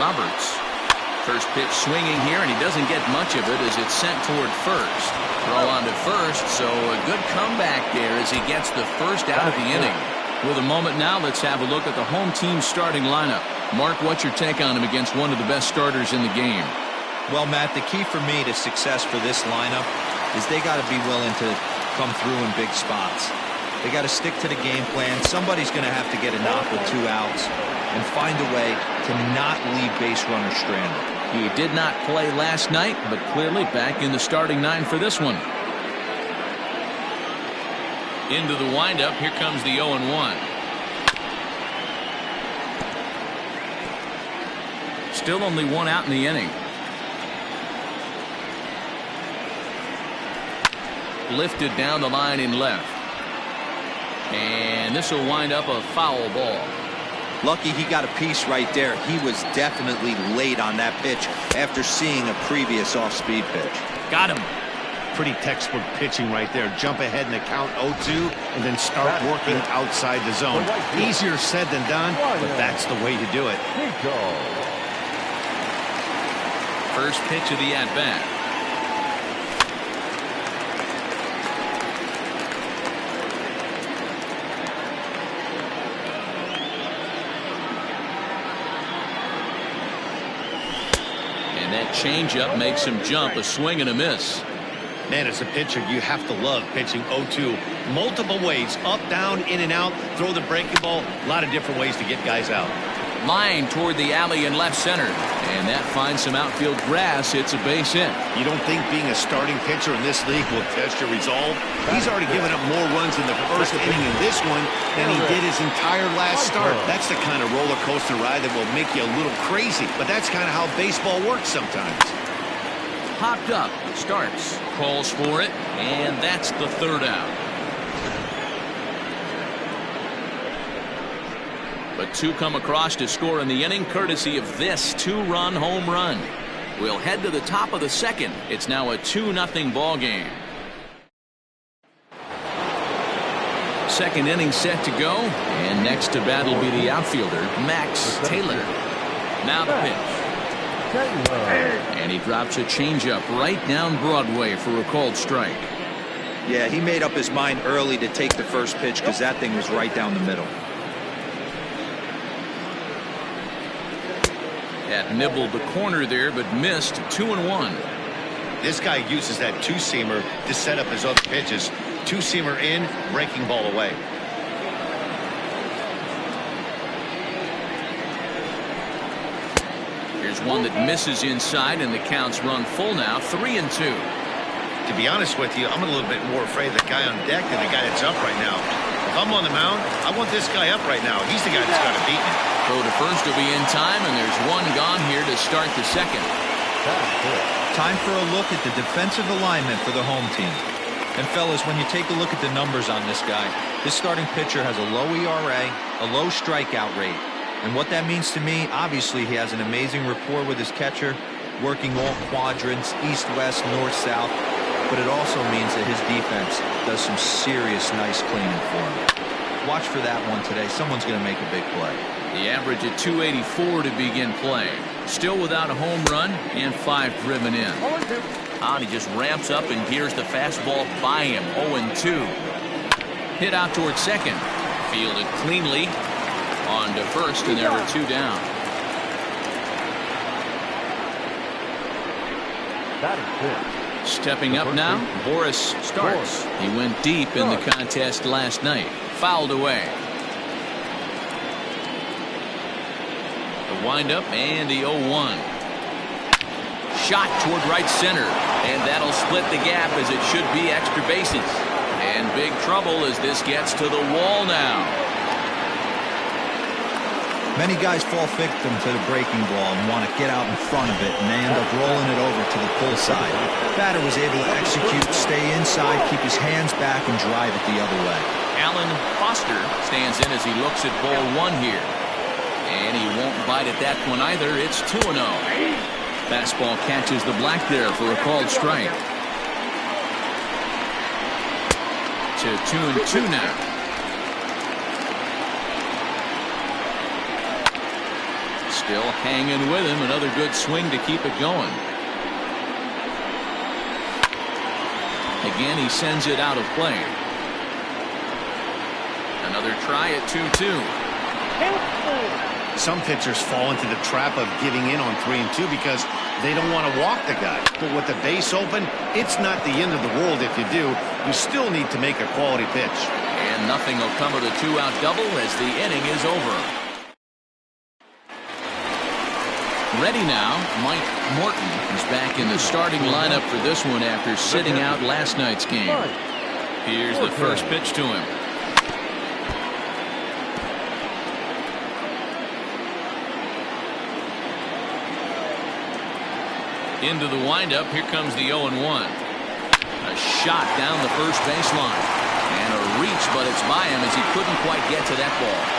Roberts. First pitch swinging here, and he doesn't get much of it as it's sent toward first. Throw on to first, so a good comeback there as he gets the first out of the inning. With a moment now, let's have a look at the home team starting lineup. Mark, what's your take on him against one of the best starters in the game? Well, Matt, the key for me to success for this lineup is they got to be willing to come through in big spots. They got to stick to the game plan. Somebody's going to have to get a knock with 2 outs and find a way to not leave base runners stranded. He did not play last night, but clearly back in the starting 9 for this one. Into the windup, here comes the 0-1. Still only 1 out in the inning. Lifted down the line in left. And this will wind up a foul ball. Lucky he got a piece right there. He was definitely late on that pitch after seeing a previous off-speed pitch. Got him. Pretty textbook pitching right there. Jump ahead in the count 0-2 and then start working outside the zone. Easier said than done, but that's the way to do it. First pitch of the at-bat. That changeup makes him jump, a swing and a miss. Man, as a pitcher, you have to love pitching 0-2. Multiple ways, up, down, in and out, throw the breaking ball. A lot of different ways to get guys out. Line toward the alley in left center. And that finds some outfield grass. It's a base hit. You don't think being a starting pitcher in this league will test your resolve? He's already given up more runs in the first inning in this one than he did his entire last start. That's the kind of roller coaster ride that will make you a little crazy. But that's kind of how baseball works sometimes. Popped up, starts, calls for it, and that's the 3rd out. But 2 come across to score in the inning, courtesy of this 2-run home run. We'll head to the top of the 2nd. It's now a 2-0 ball game. 2nd inning set to go, and next to bat will be the outfielder, Max Taylor. Now the pitch. And he drops a changeup right down Broadway for a called strike. Yeah, he made up his mind early to take the first pitch because that thing was right down the middle. That nibbled the corner there, but missed. 2-1. This guy uses that 2-seamer to set up his other pitches. 2-seamer in, breaking ball away. Here's one that misses inside, and the count's run full now. 3-2. To be honest with you, I'm a little bit more afraid of the guy on deck than the guy that's up right now. If I'm on the mound, I want this guy up right now. He's the guy that's got to beat me. Throw to first will be in time, and there's 1 gone here to start the 2nd. Time for a look at the defensive alignment for the home team. And fellas, when you take a look at the numbers on this guy, this starting pitcher has a low ERA, a low strikeout rate. And what that means to me, obviously he has an amazing rapport with his catcher, working all quadrants, east, west, north, south. But it also means that his defense does some serious nice cleaning for him. Watch for that one today. Someone's going to make a big play. The average at 284 to begin play. Still without a home run and 5 driven in. And he just ramps up and gears the fastball by him. 0-2. Hit out towards second. Fielded cleanly. On to first, and there were 2 down. Stepping up now, Boris starts. He went deep in the contest last night. Fouled away. The windup and the 0-1. Shot toward right center, and that'll split the gap as it should be extra bases. And big trouble as this gets to the wall now. Many guys fall victim to the breaking ball and want to get out in front of it, and they end up rolling it over to the pull side. Batter was able to execute, stay inside, keep his hands back, and drive it the other way. Alan Foster stands in as he looks at ball 1 here. And he won't bite at that one either. It's 2-0. Fastball catches the black there for a called strike. To 2-2 now. Still hanging with him. Another good swing to keep it going. Again, he sends it out of play. Another try at 2-2. Some pitchers fall into the trap of giving in on 3-2 because they don't want to walk the guy. But with the base open, it's not the end of the world if you do. You still need to make a quality pitch. And nothing will come of the 2-out double as the inning is over. Ready now, Mike Morton is back in the starting lineup for this one after sitting out last night's game. Here's the first pitch to him. Into the windup. Here comes the 0-1. A shot down the first baseline. And a reach, but it's by him as he couldn't quite get to that ball.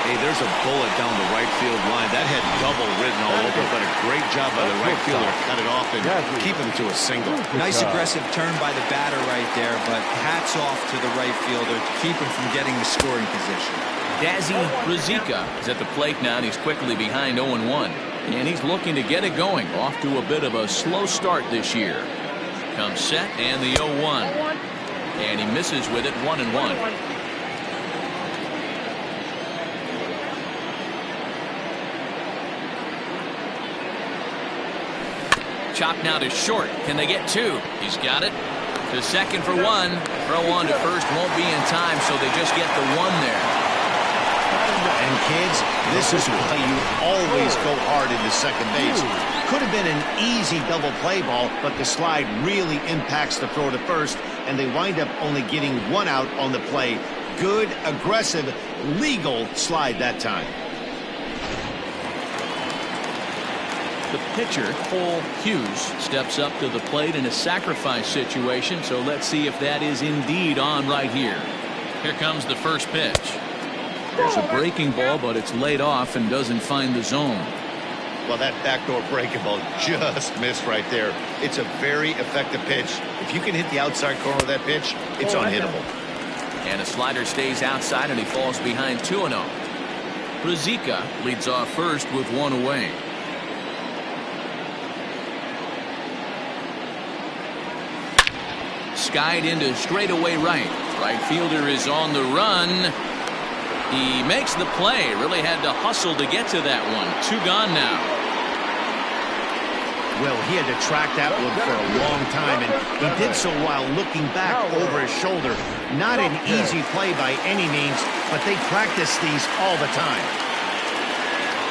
Hey, there's a bullet down the right field line. That had double written all over, but a great job by the right fielder to cut it off and keep him to a single. Nice aggressive turn by the batter right there, but hats off to the right fielder to keep him from getting the scoring position. Dazzy Rizika is at the plate now, and he's quickly behind 0-1. And he's looking to get it going. Off to a bit of a slow start this year. Comes set and the 0-1. And he misses with it 1-1. Chop now to short. Can they get two? He's got it. To second for one. Throw on to first won't be in time, so they just get the one there. And kids, this is why you always go hard into second base. Could have been an easy double play ball, but the slide really impacts the throw to first, and they wind up only getting one out on the play. Good, aggressive, legal slide that time. The pitcher, Cole Hughes, steps up to the plate in a sacrifice situation, so let's see if that is indeed on right here. Here comes the first pitch. There's a breaking ball, but it's laid off and doesn't find the zone. Well, that backdoor breaking ball just missed right there. It's a very effective pitch. If you can hit the outside corner of that pitch, it's unhittable. And a slider stays outside, and he falls behind 2-0. Rizika leads off first with one away. Skied into straightaway right. Right fielder is on the run. He makes the play. Really had to hustle to get to that one. Two gone now. Well, he had to track that one for a long time, and he did so while looking back over his shoulder. Not an easy play by any means, but they practice these all the time.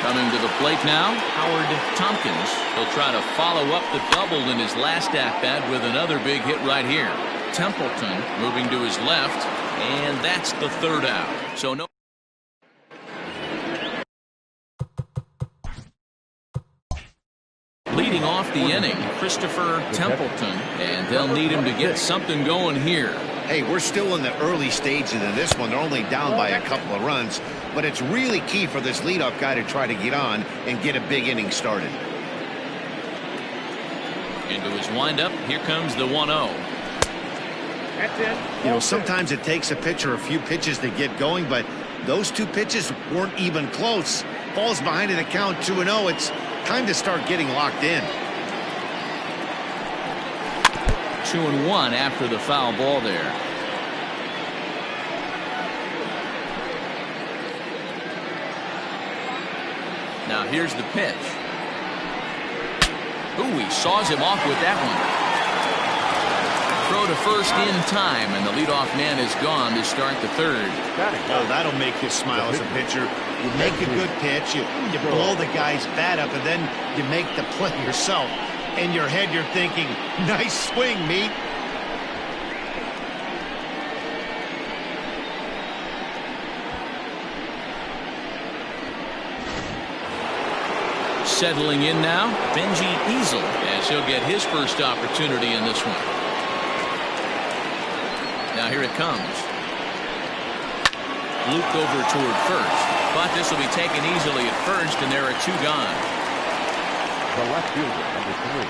Coming to the plate now, Howard Tompkins. He'll try to follow up the double in his last at-bat with another big hit right here. Templeton moving to his left, and that's the third out. So no. Leading off the inning, Christopher Templeton, and they'll need him to get something going here. Hey, we're still in the early stages of this one. They're only down by a couple of runs, but it's really key for this leadoff guy to try to get on and get a big inning started. Into his windup, here comes the 1-0. That's it. You know, sometimes it takes a pitcher a few pitches to get going, but those two pitches weren't even close. Falls behind in the count 2-0. It's time to start getting locked in. 2-1 after the foul ball there. Now here's the pitch. Ooh, he saws him off with that one. Throw to first in time, and the leadoff man is gone to start the third. Oh, that'll make you smile as a pitcher. You make a good pitch, you blow the guy's bat up, and then you make the play yourself. In your head, you're thinking, nice swing, meat. Settling in now, Benji Easel, as he'll get his first opportunity in this one. Now here it comes. Looped over toward first, but this will be taken easily at first, and there are two gone. The left fielder, number 3,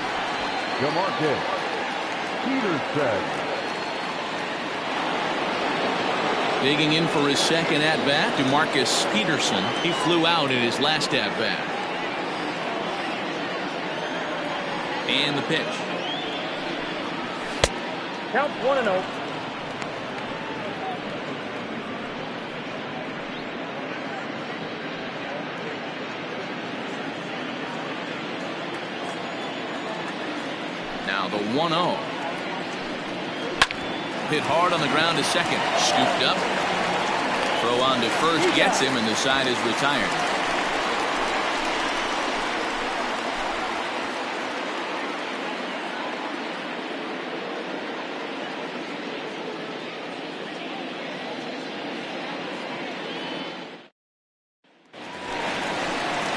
Jamarcus Peterson. Digging in for his second at-bat, DeMarcus Peterson. He flew out in his last at-bat. And the pitch. Count 1-0. Now the 1-0. Hit hard on the ground to second. Scooped up. Throw on to first gets him, and the side is retired.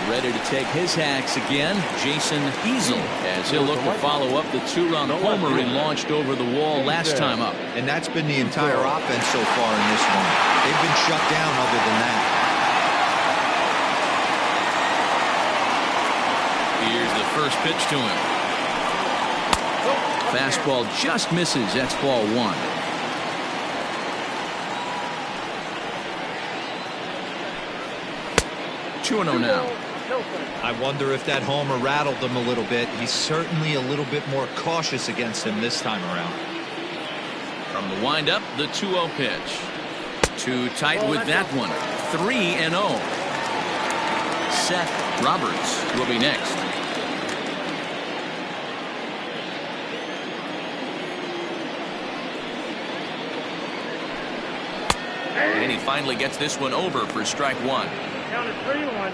Ready to take his hacks again, Jason Heasel, as he'll look to follow up the two-run homer he launched over the wall last time up. And that's been the entire offense so far in this one. They've been shut down other than that. Here's the first pitch to him. Fastball just misses. That's ball one. Two and 0 now. I wonder if that homer rattled him a little bit. He's certainly a little bit more cautious against him this time around. From the windup, the 2-0 pitch. Too tight with that one. 3-0. Seth Roberts will be next. And he finally gets this one over for strike one. Count it 3-1.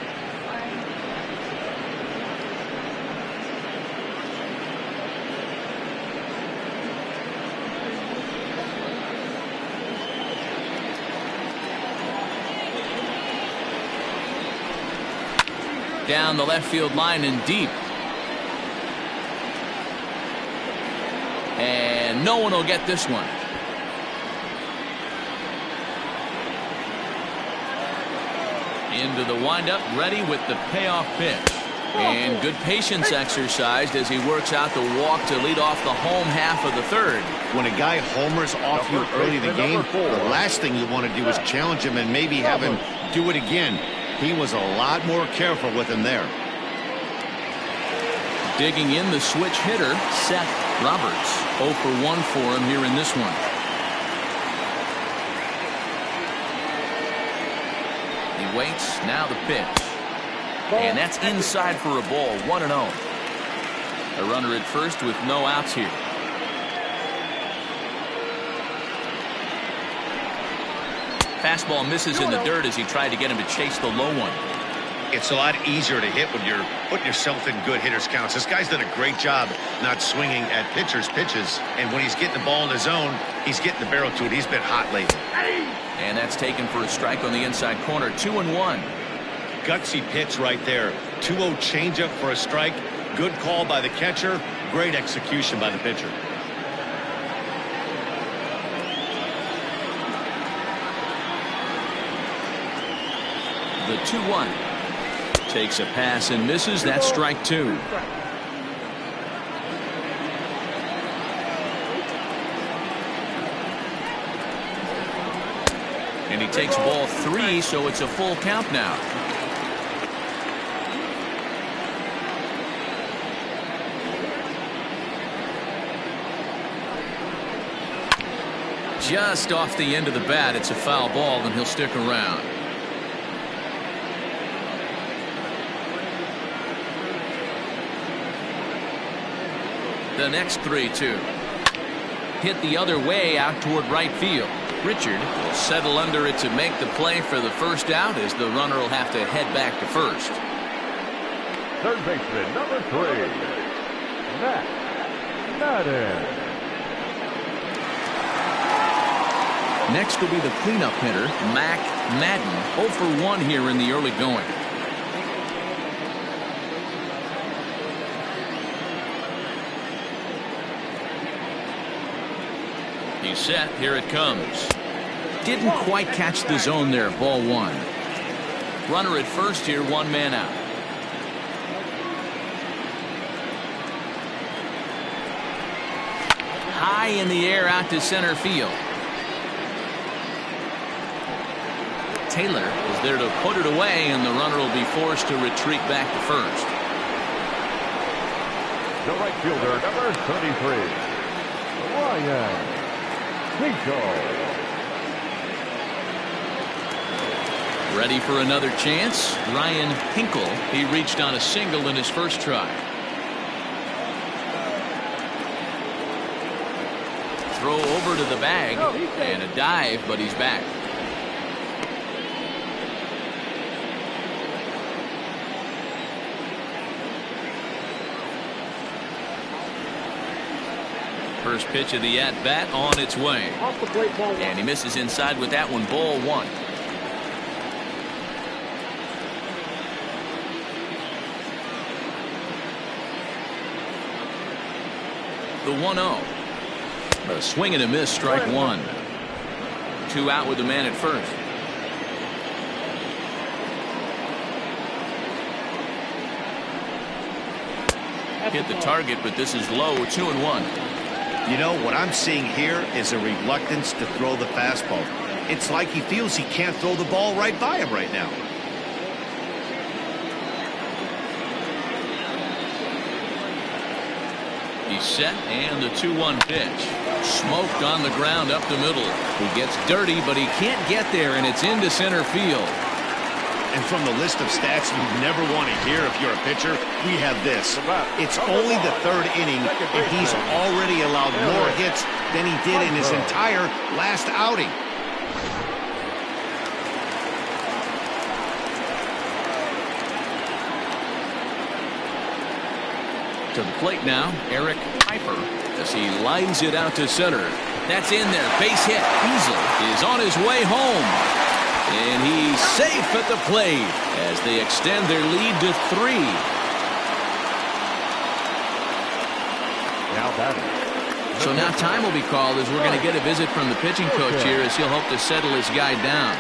Down the left field line and deep. And no one will get this one. Into the windup, ready with the payoff pitch. And good patience exercised as he works out the walk to lead off the home half of the third. When a guy homers off you early in the game, the last thing you want to do is challenge him and maybe have him do it again. He was a lot more careful with him there. Digging in, the switch hitter, Seth Roberts. 0 for 1 for him here in this one. He waits, now the pitch. And that's inside for a ball, 1-0. A runner at first with no outs here. Fastball misses in the dirt as he tried to get him to chase the low one. It's a lot easier to hit when you're putting yourself in good hitters counts. This guy's done a great job not swinging at pitchers' pitches. And when he's getting the ball in the zone, he's getting the barrel to it. He's been hot lately. And that's taken for a strike on the inside corner. 2-1. Gutsy pitch right there. 2-0 changeup for a strike. Good call by the catcher. Great execution by the pitcher. The 2-1. Takes a pass and misses. That's strike two. And he takes ball 3, so it's a full count now. Just off the end of the bat, it's a foul ball, and he'll stick around. The next 3-2. Hit the other way out toward right field. Richard will settle under it to make the play for the first out, as the runner will have to head back to first. Third baseman, number 3, Matt Madden. Next will be the cleanup hitter, Mac Madden. 0 for 1 here in the early going. He's set. Here it comes. Didn't quite catch the zone there. Ball 1. Runner at first here, 1 man out. High in the air out to center field. Taylor is there to put it away, and the runner will be forced to retreat back to first. The right fielder, number 33, Ryan Hinkle. Ready for another chance. Ryan Hinkle. He reached on a single in his first try. Throw over to the bag and a dive, but he's back. First pitch of the at-bat on its way. Off the plate, ball one. And he misses inside with that one. Ball one. The 1-0. A swing and a miss, strike one. 2 out with the man at first. Hit the target, but this is low. 2-1. You know, what I'm seeing here is a reluctance to throw the fastball. It's like he feels he can't throw the ball right by him right now. He's set, and the 2-1 pitch. Smoked on the ground up the middle. He gets dirty, but he can't get there, and it's into center field. And from the list of stats you never want to hear if you're a pitcher, we have this. It's only the 3rd inning, and he's already allowed more hits than he did in his entire last outing. To the plate now, Eric Piper, as he lines it out to center. That's in there. Base hit. Easel is on his way home. And he's safe at the plate as they extend their lead to 3. Now batting. So now time will be called as we're going to get a visit from the pitching coach here as he'll hope to settle his guy down.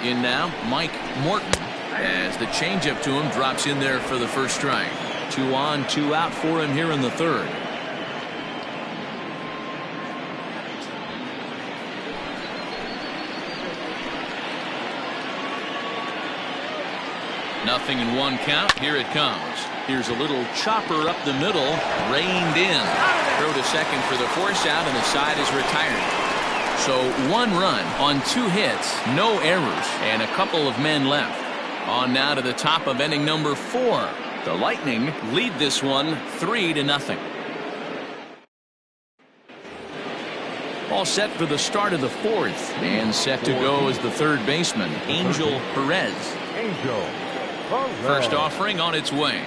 In now, Mike Morton, as the changeup to him drops in there for the first strike. 2 on, 2 out for him here in the 3rd. Nothing in 1 count. Here it comes. Here's a little chopper up the middle, reined in. Throw to second for the force out, and the side is retired. So 1 run on 2 hits, no errors, and a couple of men left. On now to the top of inning number 4. The Lightning lead this one 3-0. All set for the start of the 4th, and set to go as the 3rd baseman, Angel Perez. Angel Perez. First offering on its way.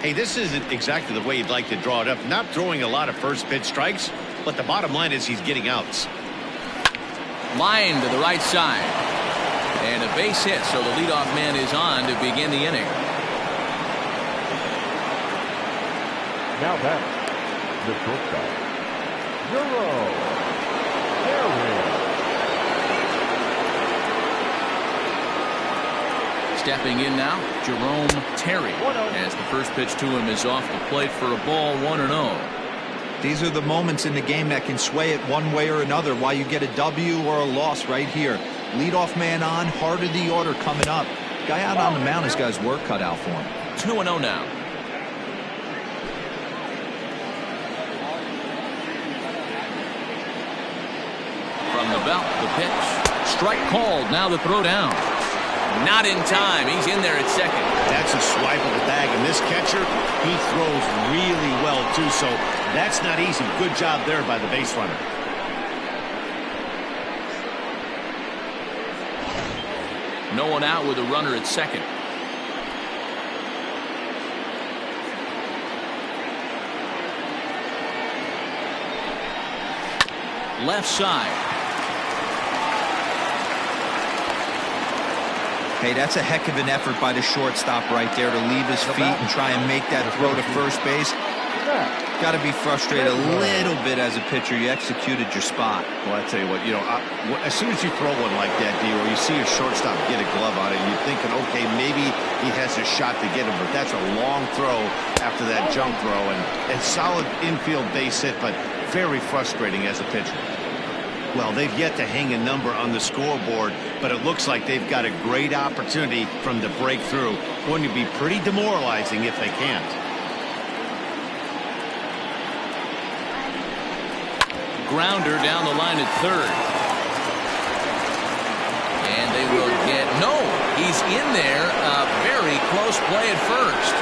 Hey, this isn't exactly the way you'd like to draw it up. Not throwing a lot of first pitch strikes, but the bottom line is he's getting outs. Line to the right side. And a base hit, so the leadoff man is on to begin the inning. Now back. The shortstop, Euro Terry. Stepping in now, Jerome Terry, as the first pitch to him is off the plate for a ball. 1-0. These are the moments in the game that can sway it one way or another, why you get a W or a loss right here. Leadoff man on, heart of the order coming up. Guy out on the mound has got his work cut out for him. 2-0 now. From the belt, the pitch. Strike called. Now the throw down. Not in time. He's in there at second. That's a swipe of the bag, and this catcher, he throws really well too, so that's not easy. Good job there by the base runner. No one out with a runner at second. Left side. Hey, that's a heck of an effort by the shortstop right there to leave his feet and try and make that throw to first base. Got to be frustrated a little bit as a pitcher. You executed your spot. Well, I tell you what, as soon as you throw one like that, D, or you see a shortstop get a glove on it, you're thinking, okay, maybe he has a shot to get him, but that's a long throw after that jump throw, and solid infield base hit, but very frustrating as a pitcher. Well, they've yet to hang a number on the scoreboard, but it looks like they've got a great opportunity from the breakthrough. Going to be pretty demoralizing if they can't. Grounder down the line at third. And they will get, no, he's in there. Very close play at first.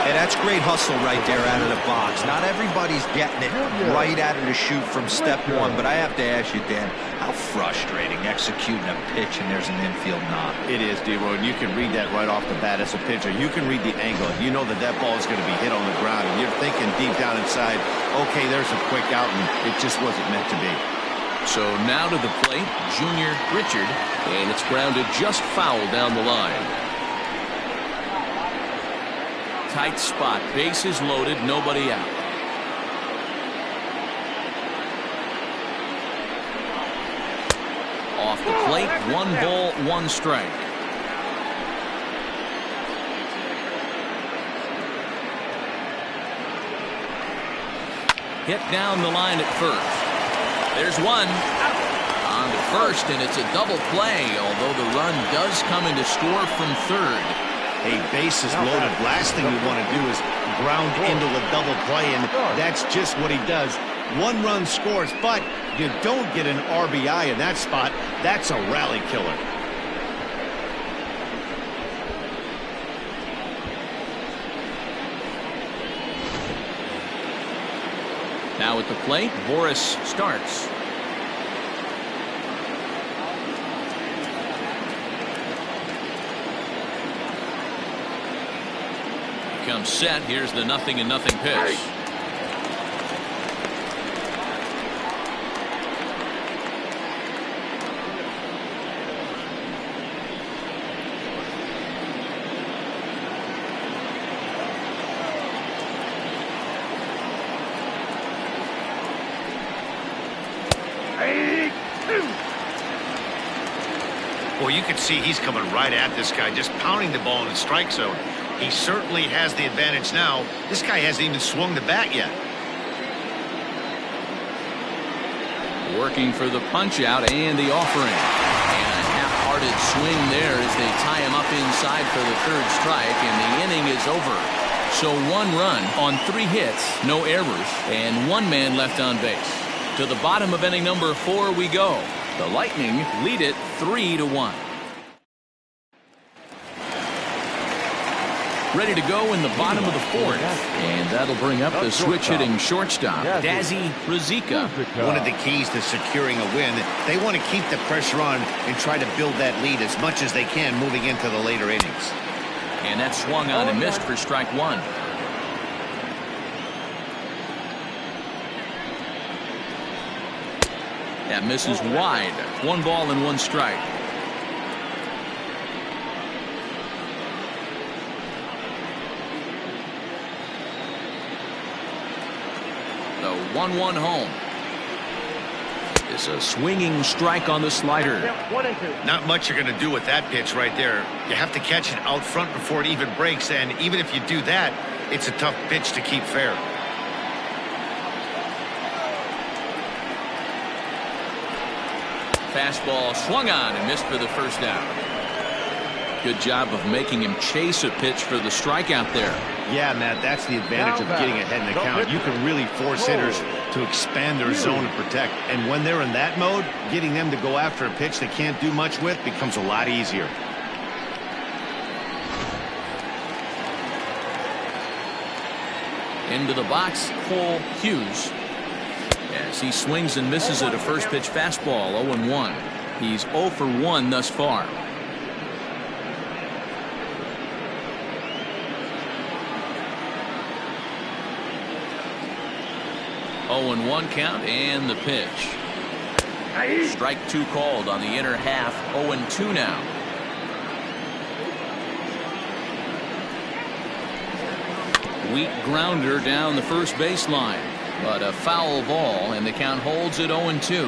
Hey, that's great hustle right there out of the box. Not everybody's getting it right out of the chute from step one, but I have to ask you, Dan, how frustrating executing a pitch and there's an infield knock. It is, D-Roy, and you can read that right off the bat as a pitcher. You can read the angle. You know that ball is going to be hit on the ground, and you're thinking deep down inside, okay, there's a quick out, and it just wasn't meant to be. So now to the plate, Junior Richard, and it's grounded just foul down the line. Tight spot, bases loaded, nobody out. Off the plate, 1 ball, 1 strike. Hit down the line at first. There's one. On to first, and it's a double play, although the run does come into score from third. Hey, bases loaded. Last thing you want to do is ground into a double play, and that's just what he does. 1 run scores, but you don't get an RBI in that spot. That's a rally killer. Now at the plate, Boris starts. Comes set. Here's the 0-0 pitch. Well, you can see he's coming right at this guy, just pounding the ball in the strike zone. He certainly has the advantage now. This guy hasn't even swung the bat yet. Working for the punch out and the offering. And a half-hearted swing there as they tie him up inside for the 3rd strike, and the inning is over. So 1 run on 3 hits, no errors, and 1 man left on base. To the bottom of inning number 4 we go. The Lightning lead it 3-1. Ready to go in the bottom of the 4th. And that'll bring up the switch-hitting shortstop, Dazzy Ruzicka. One of the keys to securing a win, they want to keep the pressure on and try to build that lead as much as they can moving into the later innings. And that swung on and missed for strike 1. That misses wide. 1 ball and 1 strike. The 1-1 home. It's a swinging strike on the slider. Not much you're going to do with that pitch right there. You have to catch it out front before it even breaks, and even if you do that, it's a tough pitch to keep fair. Fastball swung on and missed for the 1st out. Good job of making him chase a pitch for the strikeout there. Yeah, Matt, that's the advantage of getting ahead in the count. You can really force hitters to expand their zone and protect. And when they're in that mode, getting them to go after a pitch they can't do much with becomes a lot easier. Into the box, Cole Hughes. As he swings and misses at a first pitch fastball, 0-1. He's 0 for 1 thus far. Oh, 0-1 count and the pitch. Strike 2 called on the inner half. 0-2 now. weak grounder down the first baseline, but a foul ball, and the count holds at 0-2.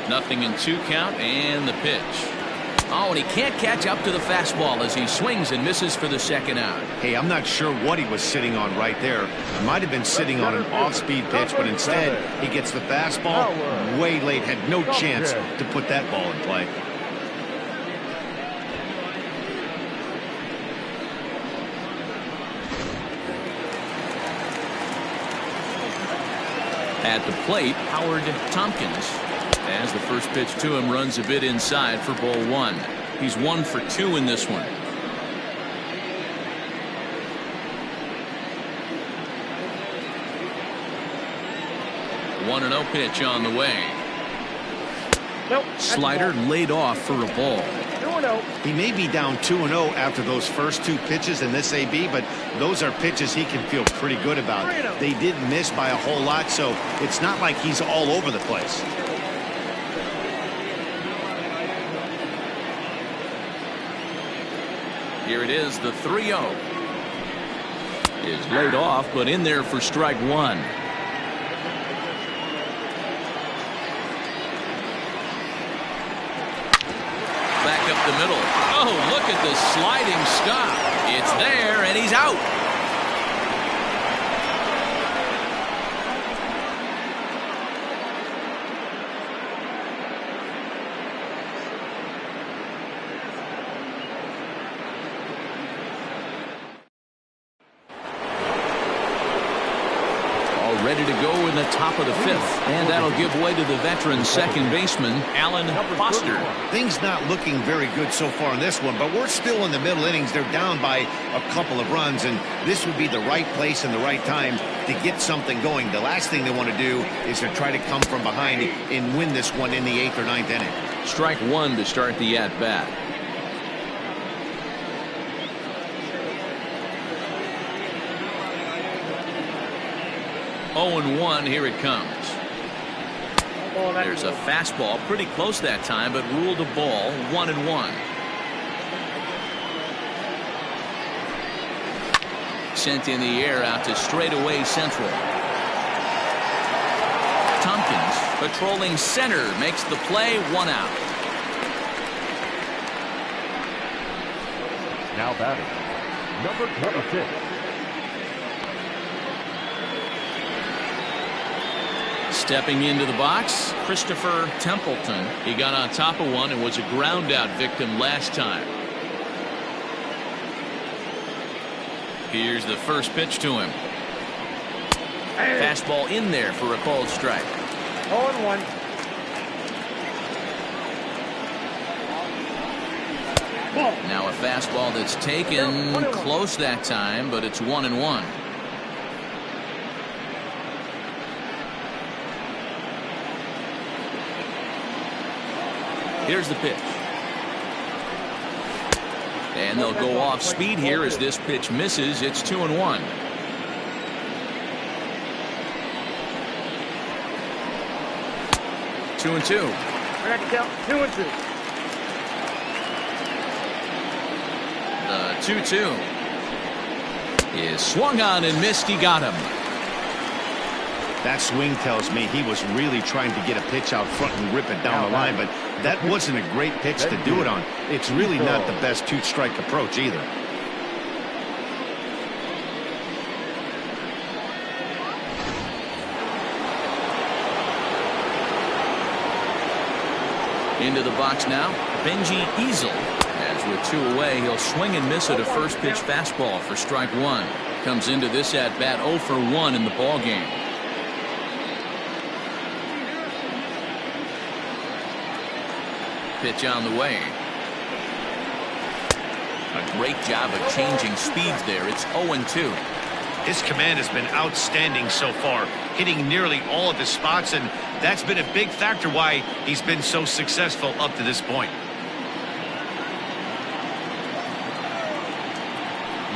Nothing in 2 count, and the pitch. Oh, and he can't catch up to the fastball as he swings and misses for the second out. Hey, I'm not sure what he was sitting on right there. He might have been sitting on an off-speed pitch, but instead he gets the fastball way late. Had no chance to put that ball in play. At the plate, Howard Tompkins. As the first pitch to him runs a bit inside for ball 1. He's 1 for 2 in this one. One 1-0 pitch on the way. Nope. Slider laid off for a ball. 2-0. He may be down 2-0 after those first 2 pitches in this AB, but those are pitches he can feel pretty good about. They didn't miss by a whole lot, so it's not like he's all over the place. Here it is, the 3-0. Is laid off, but in there for strike 1. Back up the middle. Oh, look at the sliding stop. It's there, and he's out. Ready to go in the top of the 5th, and that'll give way to the veteran second baseman Alan Foster. Things not looking very good so far in this one, but we're still in the middle innings. They're down by a couple of runs, and this would be the right place and the right time to get something going. The last thing they want to do is to try to come from behind and win this one in the 8th or 9th inning. Strike 1 to start the at-bat. Oh, 0-1, here it comes. There's a fastball pretty close that time, but ruled a ball. 1-1. Sent in the air out to straightaway central. Tompkins patrolling center makes the play. 1 out. Now batting, number 26. Stepping into the box, Christopher Templeton. He got on top of one and was a ground out victim last time. Here's the first pitch to him. Fastball in there for a called strike. 0-1. Now a fastball that's taken close that time, but it's 1-1. Here's the pitch. And they'll go off speed here as this pitch misses. It's 2-1. Two and 2. We're going to count 2-2. The 2-2 is swung on and missed. He got him. That swing tells me he was really trying to get a pitch out front and rip it down the line, but that wasn't a great pitch to do it on. It's really not the best 2-strike approach either. Into the box now, Benji Easel. As with 2 away, he'll swing and miss at a first pitch fastball for strike 1. Comes into this at bat 0 for 1 in the ball game. Pitch on the way. A great job of changing speeds there. It's 0-2. His command has been outstanding so far, hitting nearly all of his spots, and that's been a big factor why he's been so successful up to this point.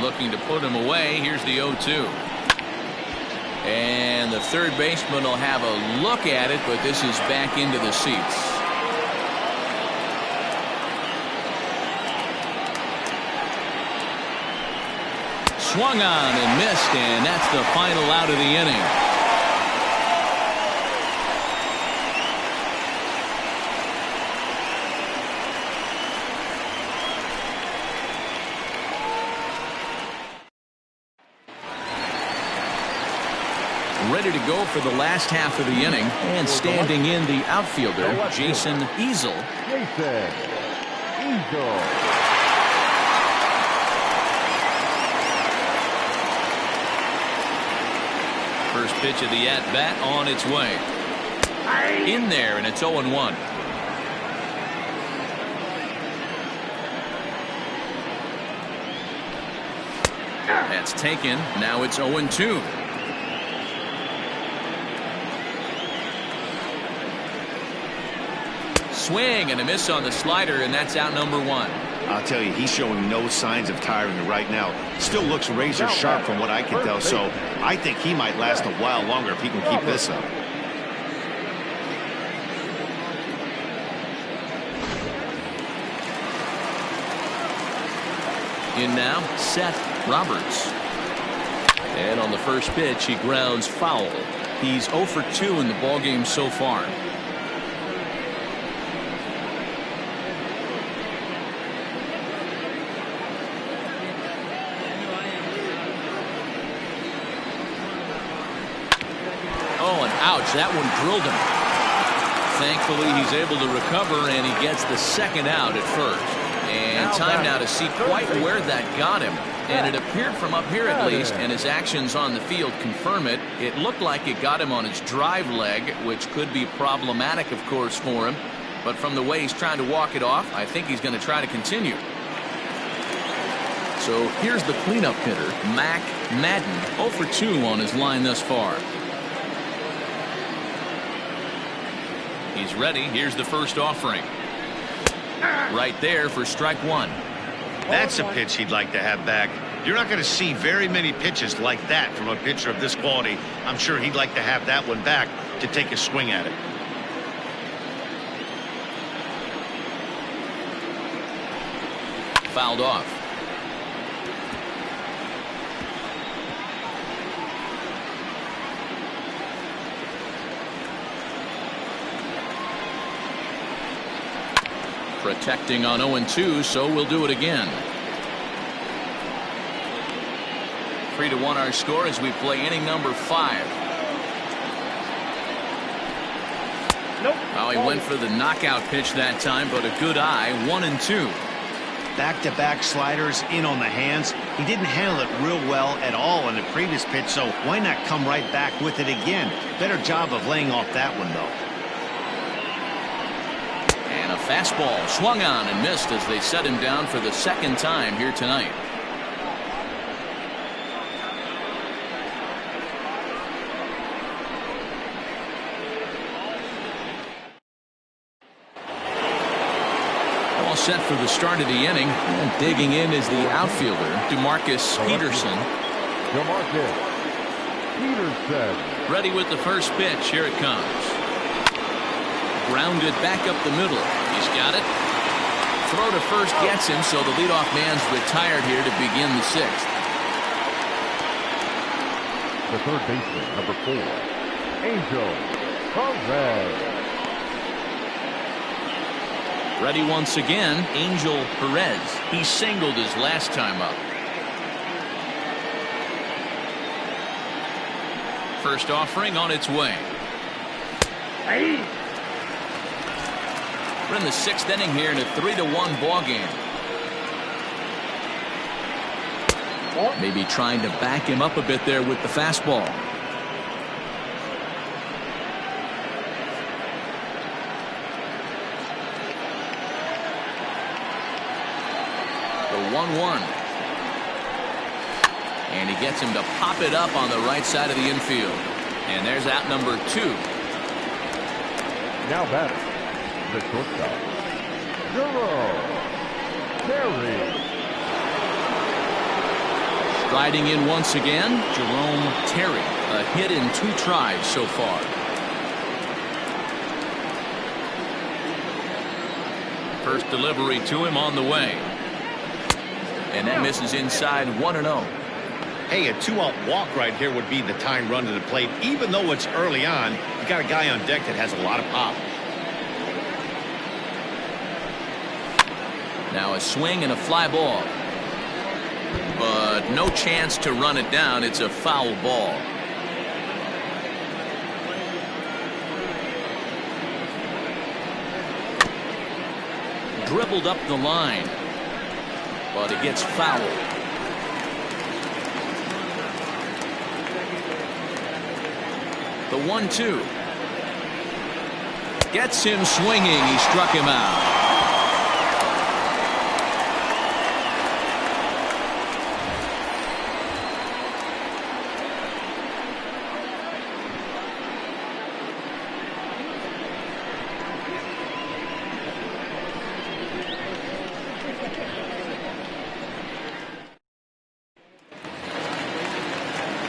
Looking to put him away. Here's the 0-2. And the third baseman will have a look at it, but this is back into the seats. Swung on and missed, and that's the final out of the inning. Ready to go for the last half of the inning, and standing in the outfielder, Jason Easel. Jason Easel. First pitch of the at-bat on its way. In there, and it's 0-1. That's taken. Now it's 0-2. Swing and a miss on the slider, and that's out number 1. I'll tell you, he's showing no signs of tiring right now. Still looks razor sharp from what I can tell, so I think he might last a while longer if he can keep this up. In now, Seth Roberts. And on the first pitch, he grounds foul. He's 0 for 2 in the ballgame so far. Ouch, that one drilled him. Thankfully, he's able to recover, and he gets the second out at first. And time now to see quite where that got him. And it appeared from up here at least, and his actions on the field confirm it. It looked like it got him on his drive leg, which could be problematic, of course, for him. But from the way he's trying to walk it off, I think he's going to try to continue. So here's the cleanup hitter, Mac Madden, 0 for 2 on his line thus far. He's ready. Here's the first offering. Right there for strike 1. That's a pitch he'd like to have back. You're not going to see very many pitches like that from a pitcher of this quality. I'm sure he'd like to have that one back to take a swing at it. Fouled off. Protecting on 0-2, so we'll do it again. 3-1 our score as we play inning number 5. Nope. Well, he went for the knockout pitch that time, but a good eye. 1-2. Back-to-back sliders in on the hands. He didn't handle it real well at all in the previous pitch, so why not come right back with it again? Better job of laying off that one, though. And a fastball swung on and missed as they set him down for the second time here tonight. All set for the start of the inning. And digging in is the outfielder, DeMarcus Peterson. DeMarcus Peterson. Ready with the first pitch. Here it comes. Grounded back up the middle. He's got it. Throw to first gets him, so the leadoff man's retired here to begin the 6th. The third baseman, number 4, Angel Perez. Ready once again, Angel Perez. He singled his last time up. First offering on its way. Hey. We're in the 6th inning here in a 3-1 ball game. Maybe trying to back him up a bit there with the fastball. The 1-1. And he gets him to pop it up on the right side of the infield. And there's out number 2. Now batting, the shortstop, Jerome Terry. Striding in once again, Jerome Terry. A hit in 2 tries so far. First delivery to him on the way. And that misses inside 1-0. Hey, a 2-out walk right here would be the tying run to the plate. Even though it's early on, you got a guy on deck that has a lot of pop. Now a swing and a fly ball. But no chance to run it down. It's a foul ball. Dribbled up the line, but it gets fouled. The 1-2 gets him swinging. He struck him out.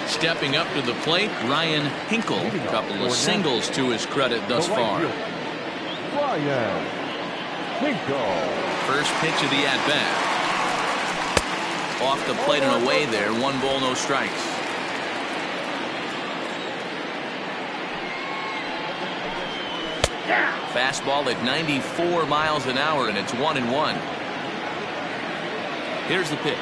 Stepping up to the plate, Ryan Hinkle. A couple of singles to his credit thus far. Ryan Hinkle. First pitch of the at-bat. Off the plate and away there. 1 ball, no strikes. Fastball at 94 miles an hour, and it's 1-1. Here's the pitch.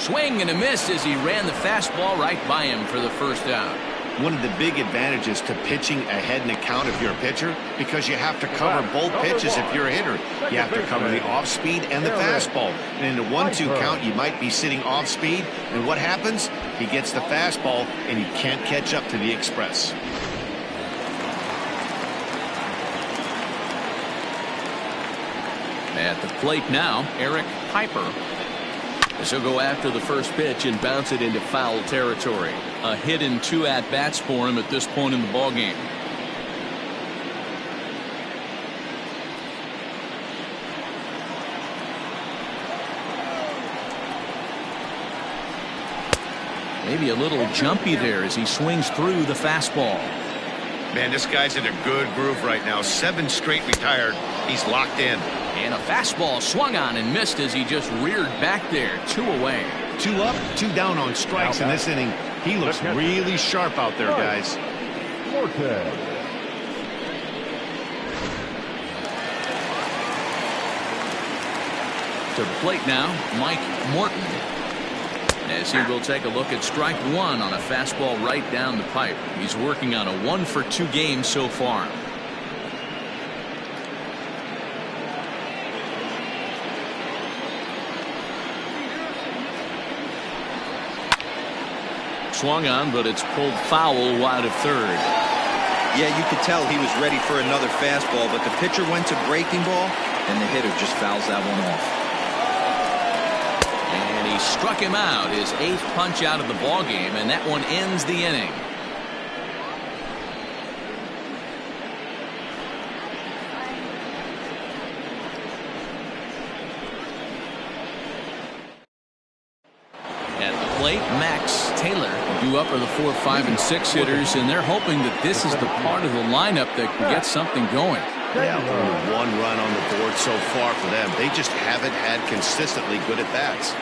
Swing and a miss as he ran the fastball right by him for the first out. One of the big advantages to pitching ahead in the count if you're a pitcher, because you have to cover both pitches if you're a hitter. You have to cover the off speed and the fastball. And in a 1-2 count, you might be sitting off speed. And what happens? He gets the fastball, and he can't catch up to the express. At the plate now, Eric Piper. As he'll go after the first pitch and bounce it into foul territory. A hit and 2 at-bats for him at this point in the ballgame. Maybe a little jumpy there as he swings through the fastball. Man, this guy's in a good groove right now. 7 straight retired. He's locked in. And a fastball swung on and missed as he just reared back there. 2 away. 2 up, 2 down on strikes in this inning. He looks really sharp out there, guys. Forte. To the plate now, Mike Morton. As he will take a look at strike 1 on a fastball right down the pipe. He's working on a 1-for-2 game so far. Swung on, but it's pulled foul wide of third. Yeah, you could tell he was ready for another fastball, but the pitcher went to breaking ball, and the hitter just fouls that one off. And he struck him out, his 8th punch out of the ball game, and that one ends the inning. At the plate, Max Taylor. You up are the 4, 5, and 6 hitters, and they're hoping that this is the part of the lineup that can get something going. Yeah, only 1 run on the board so far for them. They just haven't had consistently good at-bats.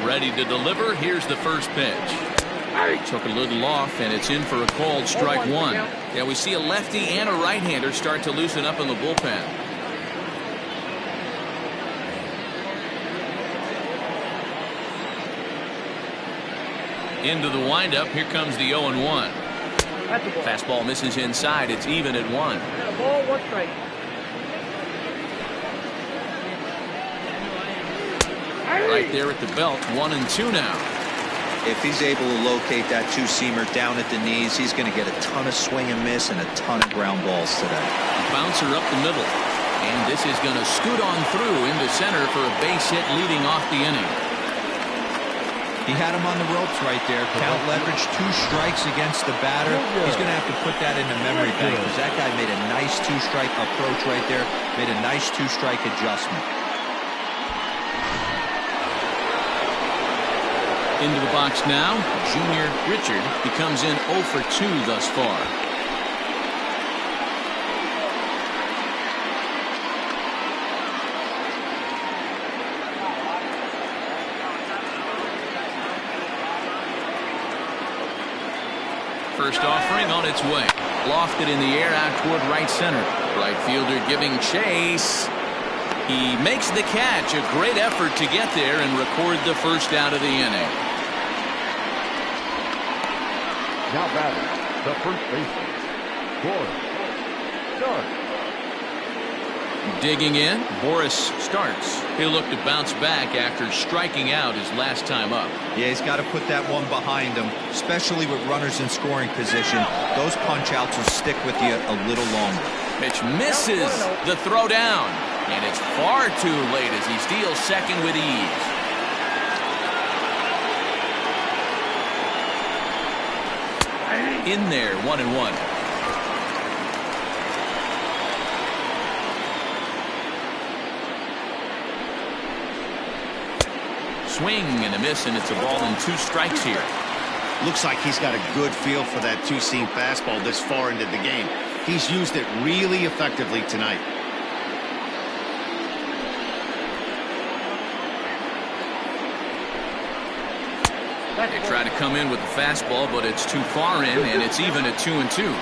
Ready to deliver. Here's the first pitch. Took a little off, and it's in for a called strike 1. Yeah, we see a lefty and a right-hander start to loosen up in the bullpen. Into the windup. Here comes the 0-1. Fastball misses inside. It's even at 1. Ball, 1 strike. Right there at the belt. 1-2 now. If he's able to locate that 2-seamer down at the knees, he's going to get a ton of swing and miss and a ton of ground balls today. Bouncer up the middle. And this is going to scoot on through into center for a base hit leading off the inning. He had him on the ropes right there. Count leverage, 2 strikes against the batter. He's going to have to put that into memory bank because that guy made a nice 2-strike approach right there. Made a nice 2-strike adjustment. Into the box now, Junior Richard. He comes in 0 for 2 thus far. First offering on its way. Lofted in the air out toward right center. Right fielder giving chase. He makes the catch. A great effort to get there and record the first out of the inning. Now batting, the first baseman, Boris Starks. Digging in, Boris Starks. He'll look to bounce back after striking out his last time up. Yeah, he's got to put that one behind him, especially with runners in scoring position. Those punch-outs will stick with you a little longer. Pitch misses the throw down, and it's far too late as he steals second with ease. In there, 1-1. Swing and a miss, and it's a ball and 2 strikes here. Looks like he's got a good feel for that 2-seam fastball this far into the game. He's used it really effectively tonight. They try to come in with the fastball, but it's too far in, and it's even at 2-2.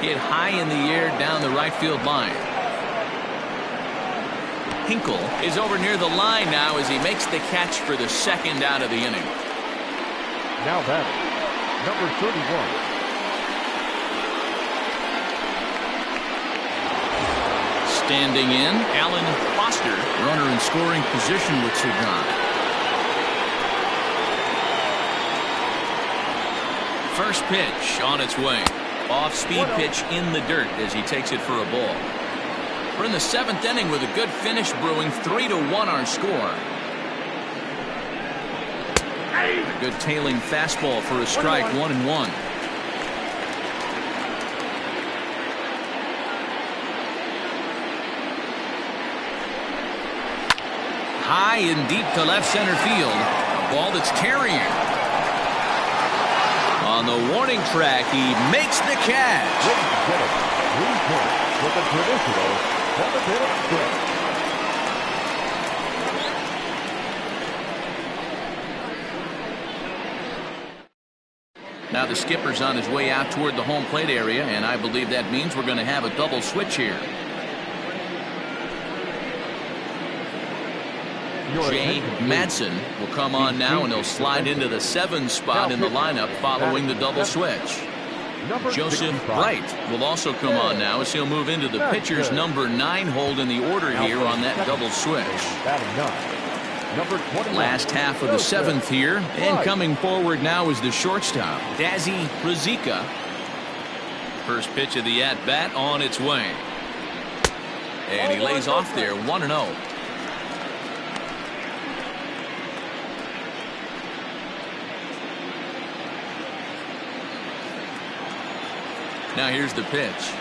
Hit high in the air down the right field line. Hinkle is over near the line now as he makes the catch for the second out of the inning. Now batting, number 31. Standing in, Alan Foster, runner in scoring position with Sagan. First pitch on its way. Off-speed pitch in the dirt as he takes it for a ball. We're in the 7th inning with a good finish brewing. 3-1 our score. A good tailing fastball for a strike. 1-1. High and deep to left center field. A ball that's carrying. On the warning track, he makes the catch. Ladies and gentlemen, please join with the traditional Hall-of-Fame stretch. Now the skipper's on his way out toward the home plate area, and I believe that means we're going to have a double switch here. Jay Madsen will come on now, and he'll slide into the 7 spot in the lineup following the double switch. Joseph Bright will also come on now as he'll move into the pitcher's number 9 hold in the order here on that double switch. Last half of the 7th here, and coming forward now is the shortstop, Dazzy Rizika. First pitch of the at-bat on its way. And he lays off there, 1-0. Now here's the pitch.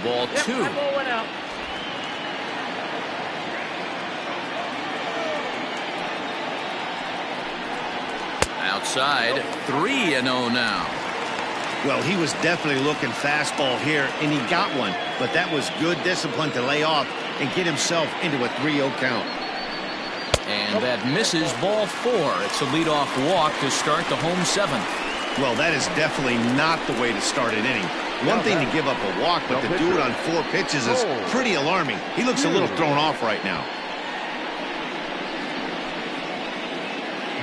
Ball 2. Outside, 3-0 now. Well, he was definitely looking fastball here, and he got one. But that was good discipline to lay off and get himself into a 3-0 count. And that misses, ball 4. It's a leadoff walk to start the home 7th. Well, that is definitely not the way to start an inning. One thing to give up a walk, but to do it on 4 pitches is pretty alarming. He looks a little thrown off right now.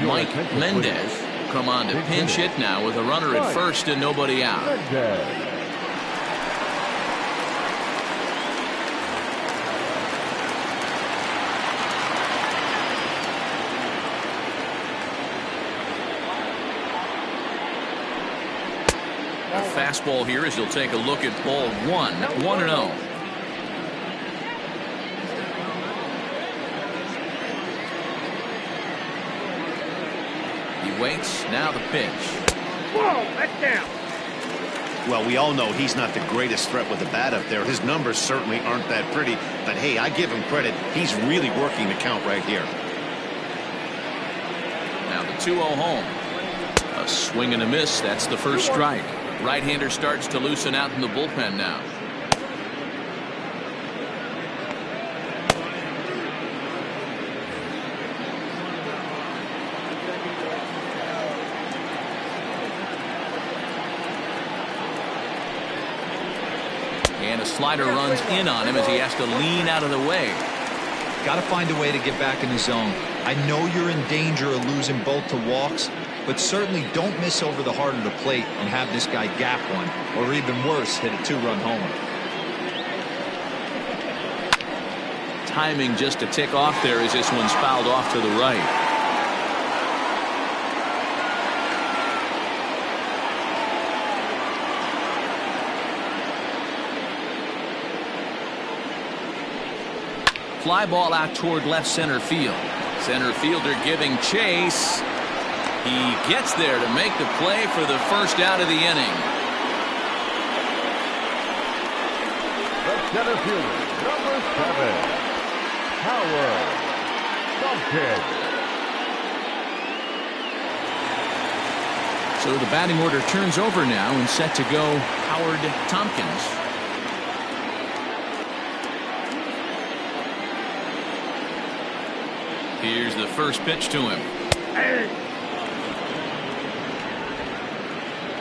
Mike Mendez will come on to pinch hit now with a runner at first and nobody out. Fastball here as he'll take a look at ball 1, 1-0. waits. Now the pitch. Whoa, that's down. Well, we all know he's not the greatest threat with the bat up there. His numbers certainly aren't that pretty. But, hey, I give him credit. He's really working the count right here. Now the 2-0 home. A swing and a miss. That's the first strike. Right-hander starts to loosen out in the bullpen now. And a slider runs in on him as he has to lean out of the way. Got to find a way to get back in the zone. I know you're in danger of losing both to walks, but certainly don't miss over the heart of the plate and have this guy gap one, or even worse, hit a 2-run homer. Timing just a tick off there as this one's fouled off to the right. Fly ball out toward left center field. Center fielder giving chase. He gets there to make the play for the first out of the inning. The center fielder, number 7, Howard Tompkins. So the batting order turns over now and set to go Howard Tompkins. Here's the first pitch to him.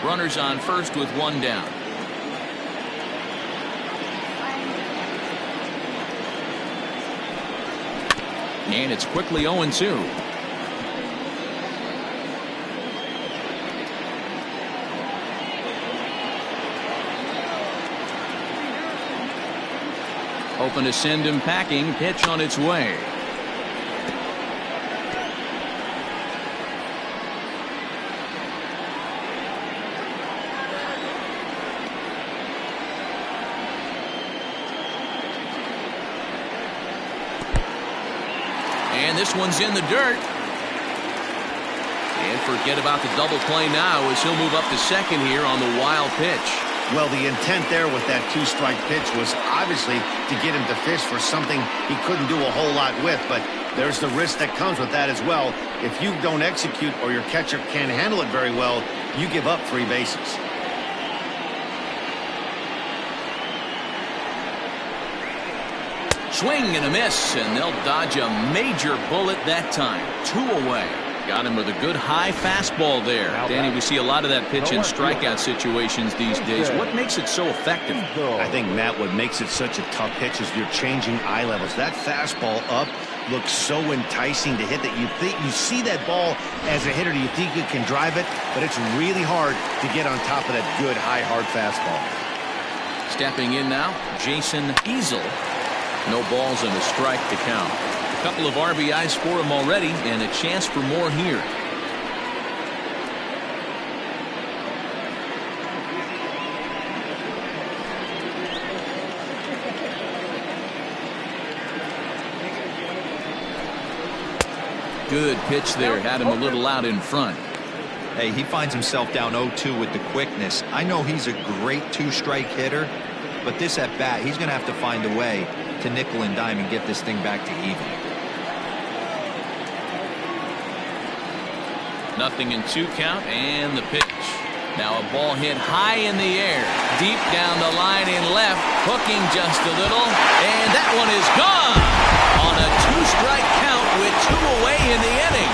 Runners on first with one down. And it's quickly 0-2. Open to send him packing. Pitch on its way. And this one's in the dirt. And forget about the double play now as he'll move up to second here on the wild pitch. Well, the intent there with that 2-strike pitch was obviously to get him to fish for something he couldn't do a whole lot with, but there's the risk that comes with that as well. If you don't execute or your catcher can't handle it very well, you give up 3 bases. Swing and a miss, and they'll dodge a major bullet that time. 2 away. Got him with a good high fastball there. Danny, we see a lot of that pitch in strikeout situations these days. What makes it so effective? I think, Matt, what makes it such a tough pitch is you're changing eye levels. That fastball up looks so enticing to hit that you see that ball as a hitter, you think you can drive it, but it's really hard to get on top of that good high hard fastball. Stepping in now, Jason Easel. No balls and a strike to count. A couple of RBIs for him already, and a chance for more here. Good pitch there, had him a little out in front. Hey, he finds himself down 0-2 with the quickness. I know he's a great 2-strike hitter, but this at bat, he's going to have to find a way to nickel and dime and get this thing back to even. 0-2 count, and the pitch. Now a ball hit high in the air, deep down the line in left, hooking just a little, and that one is gone on a 2-strike count with 2 away in the inning.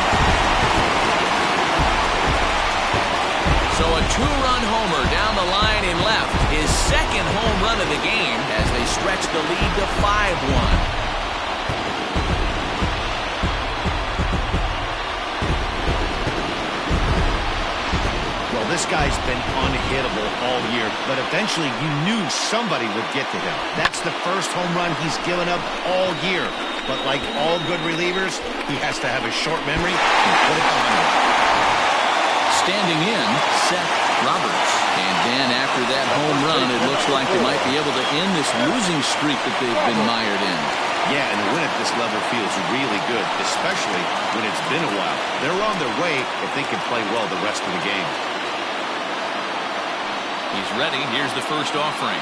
So a 2-run homer down the line in left, his second home run of the game as they stretch the lead to 5-1. This guy's been unhittable all year, but eventually you knew somebody would get to him. That's the first home run he's given up all year. But like all good relievers, he has to have a short memory and put it behind him. Standing in, Seth Roberts. And then after that home run, it looks like they might be able to end this losing streak that they've been mired in. Yeah, and the win at this level feels really good, especially when it's been a while. They're on their way if they can play well the rest of the game. He's ready. Here's the first offering.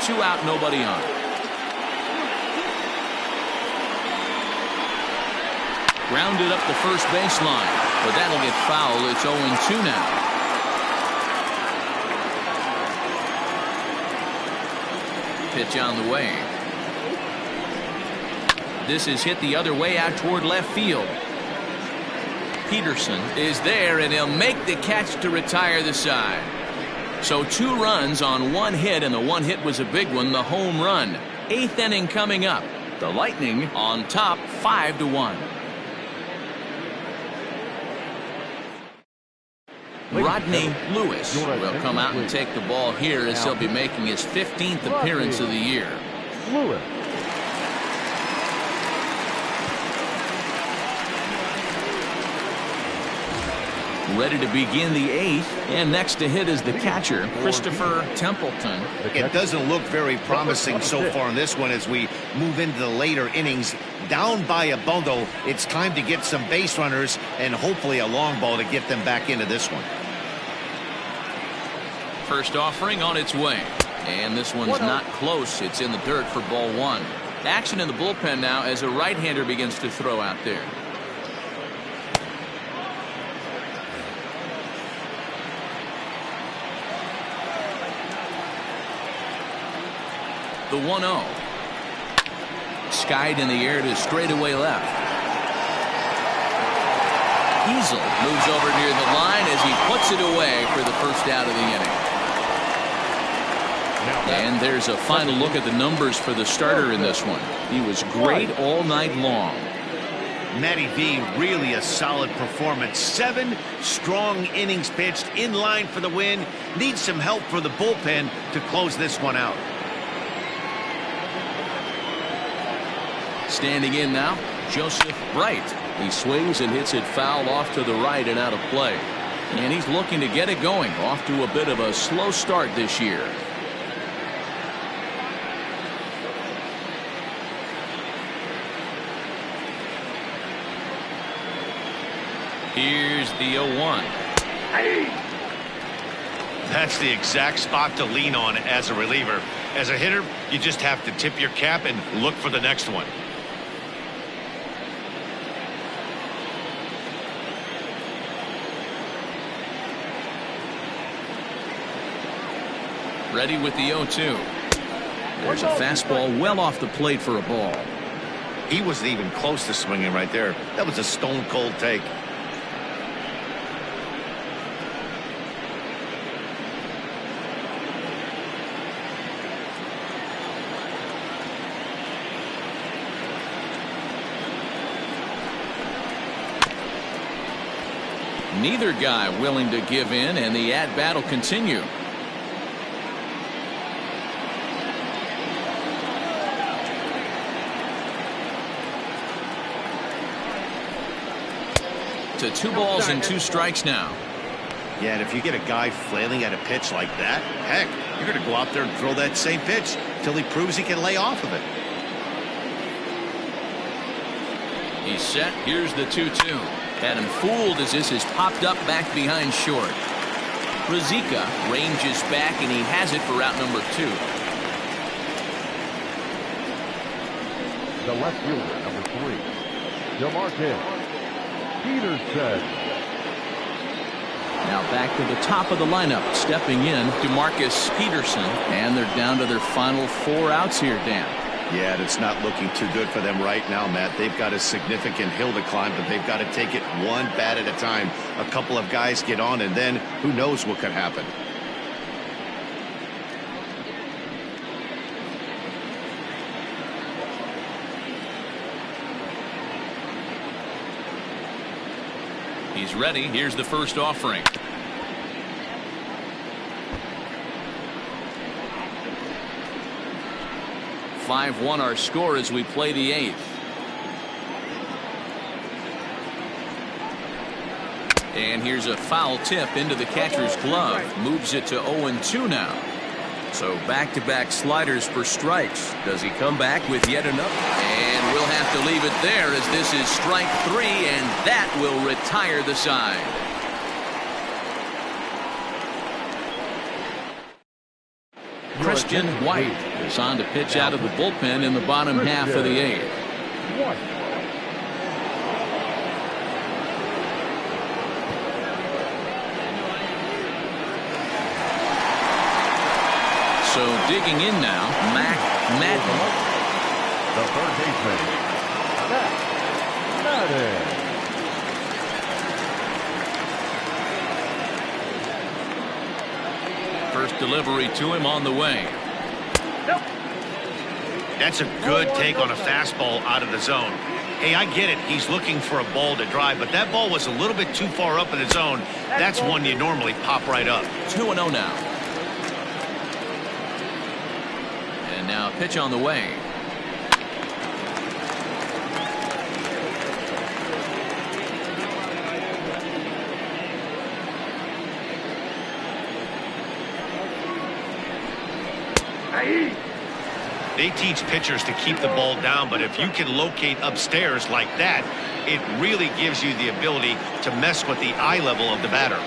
Two out, nobody on. Grounded up the first baseline, but that'll get fouled. It's 0-2 now. Pitch on the way. This is hit the other way out toward left field. Peterson is there, and he'll make the catch to retire the side. So 2 runs on 1 hit, and the 1 hit was a big one, the home run. 8th inning coming up. The Lightning on top 5-1. Rodney Lewis will come out and take the ball here as he'll be making his 15th appearance of the year. Lewis. Ready to begin the 8th, and next to hit is the catcher, Christopher Templeton. It doesn't look very promising so far in this one as we move into the later innings. Down by a bundle, it's time to get some base runners and hopefully a long ball to get them back into this one. First offering on its way, and this one's not close. It's in the dirt for ball 1. Action in the bullpen now as a right-hander begins to throw out there. The 1-0. Skied in the air to straightaway left. Easel moves over near the line as he puts it away for the first out of the inning. And there's a final look at the numbers for the starter in this one. He was great all night long. Matty V, really a solid performance. 7 strong innings pitched, in line for the win. Needs some help for the bullpen to close this one out. Standing in now, Joseph Bright. He swings and hits it foul off to the right and out of play. And he's looking to get it going. Off to a bit of a slow start this year. Here's the 0-1. That's the exact spot to lean on as a reliever. As a hitter, you just have to tip your cap and look for the next one. Ready with the 0-2. There's a fastball well off the plate for a ball. He wasn't even close to swinging right there. That was a stone cold take. Neither guy willing to give in, and the at-bat will continue. To 2 balls and 2 strikes now. Yeah, and if you get a guy flailing at a pitch like that, heck, you're going to go out there and throw that same pitch till he proves he can lay off of it. He's set. Here's the 2-2. Had him fooled as this is popped up back behind short. Ruzicka ranges back, and he has it for route number 2. The left fielder, number 3, DeMarcus Peterson. Now back to the top of the lineup. Stepping in, DeMarcus Peterson. And they're down to their final 4 outs here, Dan. Yeah, and it's not looking too good for them right now, Matt. They've got a significant hill to climb, but they've got to take it one bat at a time. A couple of guys get on, and then who knows what could happen. He's ready. Here's the first offering. (5-1) our score as we play the 8th. And here's a foul tip into the catcher's glove. Moves it to 0-2 now. So back-to-back sliders for strikes. Does he come back with yet another? And we'll have to leave it there as this is strike 3, and that will retire the side. Christian White is on to pitch out of the bullpen in the bottom half of the 8th. So digging in now, Mac Madden. The third baseman, Mac Madden. First delivery to him on the way. That's a good take on a fastball out of the zone. Hey, I get it. He's looking for a ball to drive, but that ball was a little bit too far up in the zone. That's one you normally pop right up. 2-0 now. And now a pitch on the way. They teach pitchers to keep the ball down, but if you can locate upstairs like that, it really gives you the ability to mess with the eye level of the batter.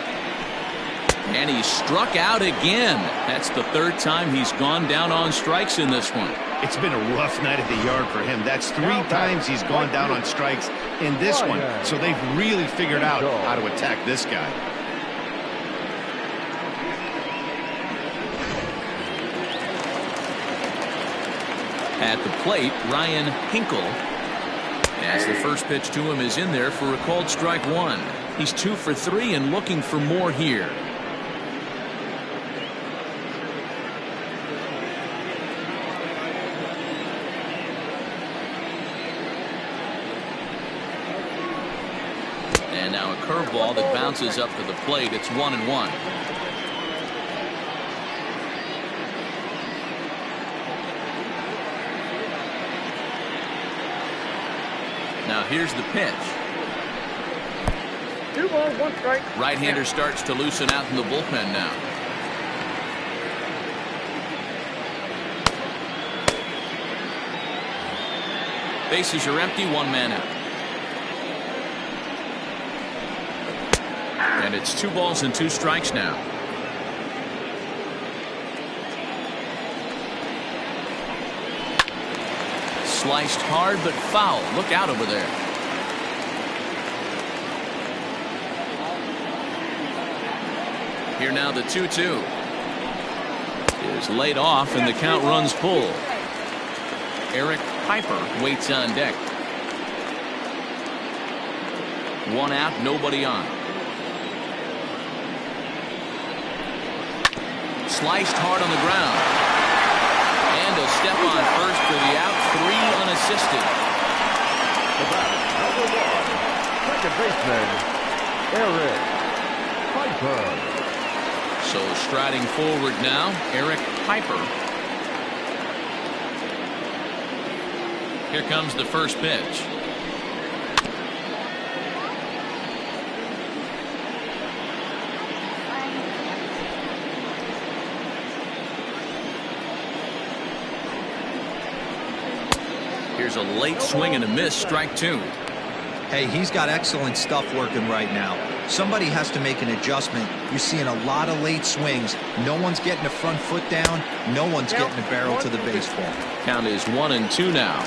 And he struck out again. That's the 3rd time he's gone down on strikes in this one. It's been a rough night at the yard for him. That's 3 times he's gone down on strikes in this one. So they've really figured out how to attack this guy. At the plate, Ryan Hinkle. As the first pitch to him is in there for a called strike 1. He's 2 for 3 and looking for more here. And now a curveball that bounces up to the plate. It's 1-1. Now here's the pitch. 2 balls, 1 strike. Right-hander starts to loosen out in the bullpen now. Bases are empty, 1 man out. And it's 2 balls and 2 strikes now. Sliced hard but foul. Look out over there. Here now the 2-2 is laid off and the count runs full. Eric Piper waits on deck. 1 out, nobody on. Sliced hard on the ground. And a step on first for the out, 3 unassisted. The batter, number 1, second baseman, Eric Piper. So striding forward now, Eric Piper. Here comes the first pitch. Here's a late swing and a miss, strike 2. Hey, he's got excellent stuff working right now. Somebody has to make an adjustment. You're seeing a lot of late swings. No one's getting a front foot down. No one's getting a barrel to the baseball. Count is 1-2 now.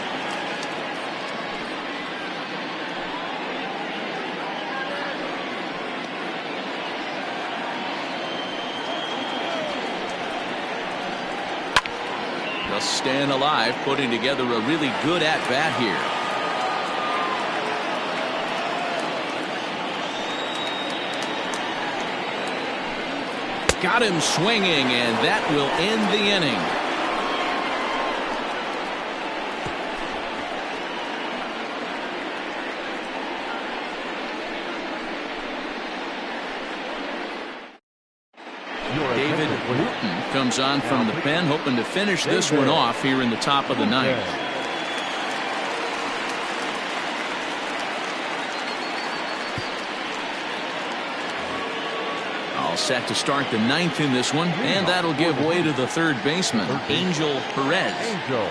Just staying alive, putting together a really good at-bat here. Got him swinging, and that will end the inning. David Wooten comes on from the pen, hoping to finish this one off here in the top of the 9th. All set to start the ninth in this one, and that'll give way to the third baseman, Angel Perez. Angel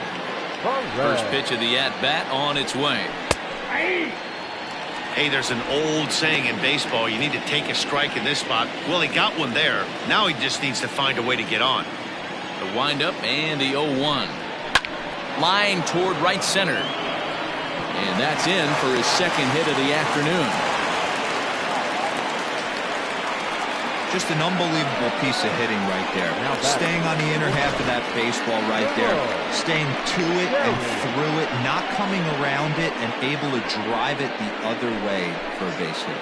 Perez. First pitch of the at-bat on its way. Hey, there's an old saying in baseball, you need to take a strike in this spot. Well, he got one there. Now he just needs to find a way to get on. The windup and the 0-1. Line toward right center. And that's in for his second hit of the afternoon. Just an unbelievable piece of hitting right there. Staying on the inner half of that baseball right there. Staying to it and through it, not coming around it, and able to drive it the other way for a base hit.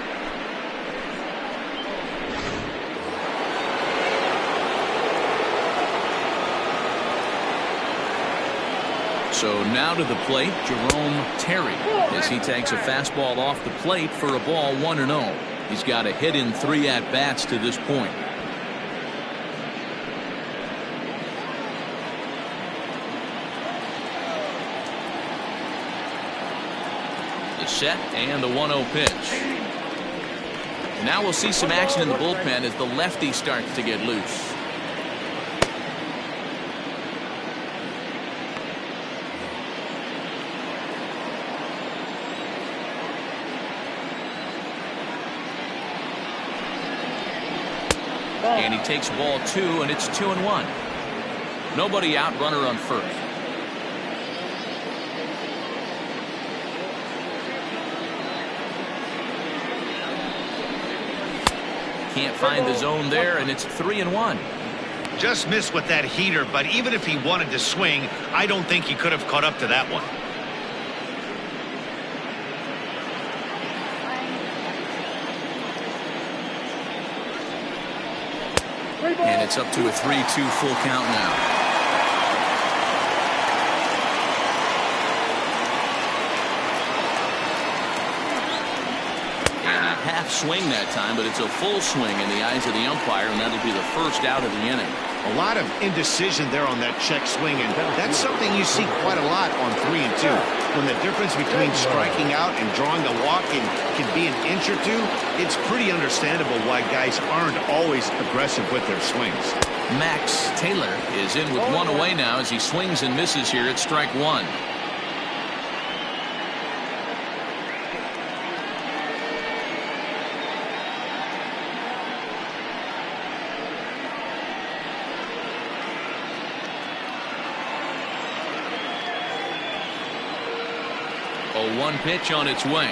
So now to the plate, Jerome Terry, as he takes a fastball off the plate for a ball 1-0. He's got a hit in 3 at-bats to this point. The set and the 1-0 pitch. Now we'll see some action in the bullpen as the lefty starts to get loose. And he takes ball 2, and it's 2-1. Nobody out, runner on first. Can't find the zone there, and it's 3-1. Just missed with that heater, but even if he wanted to swing, I don't think he could have caught up to that one. And it's up to a 3-2 full count now. And a half swing that time, but it's a full swing in the eyes of the umpire, and that'll be the first out of the inning. A lot of indecision there on that check swing, and that's something you see quite a lot on 3 and 2. When the difference between striking out and drawing a walk can be an inch or two, it's pretty understandable why guys aren't always aggressive with their swings. Max Taylor is in with one away now as he swings and misses here at strike 1. A 1 pitch on its way.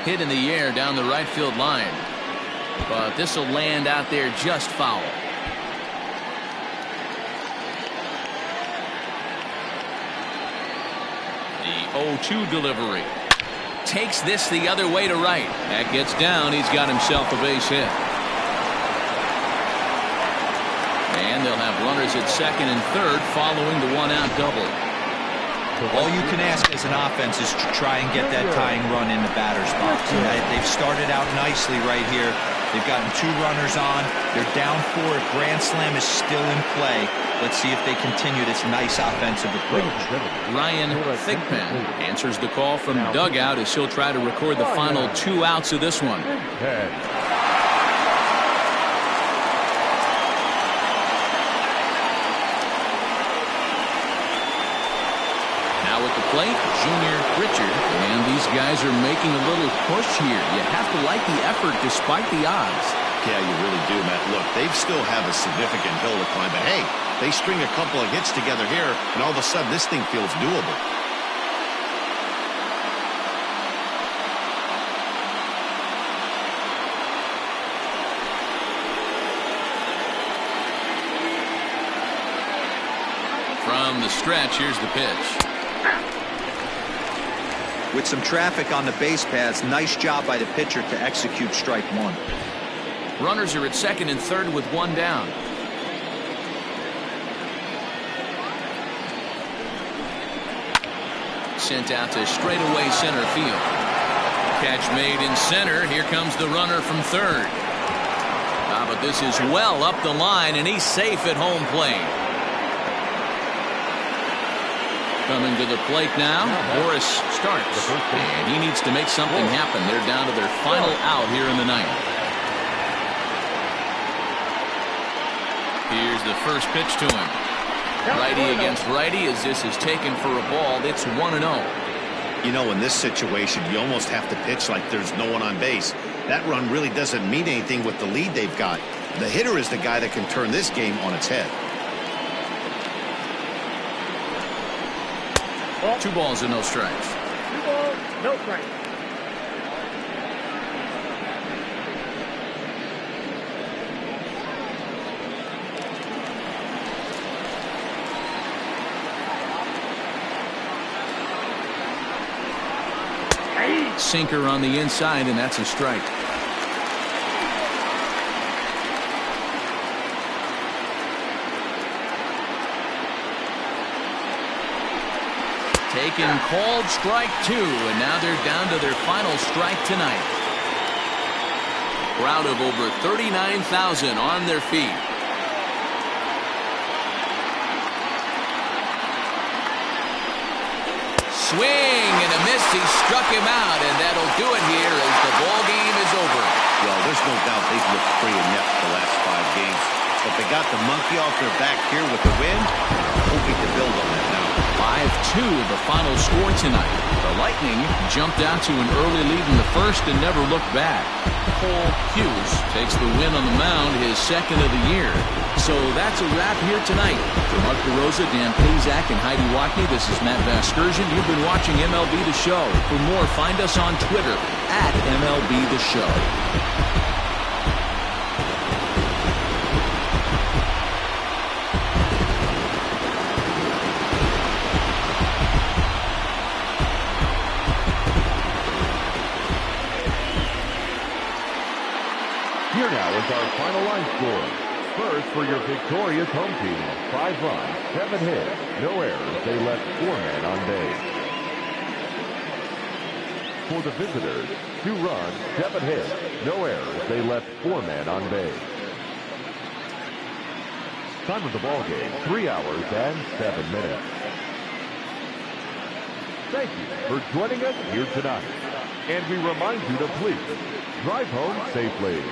Hit in the air down the right field line. But this will land out there just foul. The 0-2 delivery. Takes this the other way to right. That gets down. He's got himself a base hit. And they'll have runners at second and third following the 1-out double. All you can ask as an offense is to try and get that tying run in the batter's box. They've started out nicely right here. They've gotten 2 runners on. They're down 4. Grand slam is still in play. Let's see if they continue this nice offensive approach. Ryan Thigpen answers the call from dugout as he'll try to record the final 2 outs of this one. Plate, Junior Richard, and these guys are making a little push here. You have to like the effort despite the odds. Yeah, you really do, Matt. Look, they still have a significant hill to climb, but hey, they string a couple of hits together here, and all of a sudden this thing feels doable. From the stretch, here's the pitch. With some traffic on the base paths, nice job by the pitcher to execute strike 1. Runners are at second and third with 1 down. Sent out to straightaway center field. Catch made in center. Here comes the runner from third. But this is well up the line, and he's safe at home plate. Coming to the plate now, Boris starts, and he needs to make something happen. They're down to their final out here in the ninth. the first pitch to him. Righty against righty as this is taken for a ball. It's 1-0. You know, in this situation, you almost have to pitch like there's no one on base. That run really doesn't mean anything with the lead they've got. The hitter is the guy that can turn this game on its head. 2 balls and no strikes. 2 balls, no strikes. Sinker on the inside, and that's a strike. Taken, called strike 2, and now they're down to their final strike tonight. Crowd of over 39,000 on their feet. Swing and a miss. He struck him out, and that'll do it here as the ball game is over. Well, there's no doubt they've looked pretty inept the last 5 games. But they got the monkey off their back here with the win. Hoping to build on that now. 5-2 the final score tonight. The Lightning jumped out to an early lead in the first and never looked back. Cole Hughes takes the win on the mound, his second of the year. So that's a wrap here tonight. For Mark DeRosa, Dan Pazak, and Heidi Wackney, this is Matt Vasgersian. You've been watching MLB The Show. For more, find us on Twitter at MLB The Show. Here now is our final line score. First for your victorious home team, 5 runs, 7 hits, no errors. They left 4 men on base. For the visitors, 2 runs, 7 hits, no errors. They left 4 men on base. Time of the ball game, 3 hours and 7 minutes. Thank you for joining us here tonight. And we remind you to please drive home safely.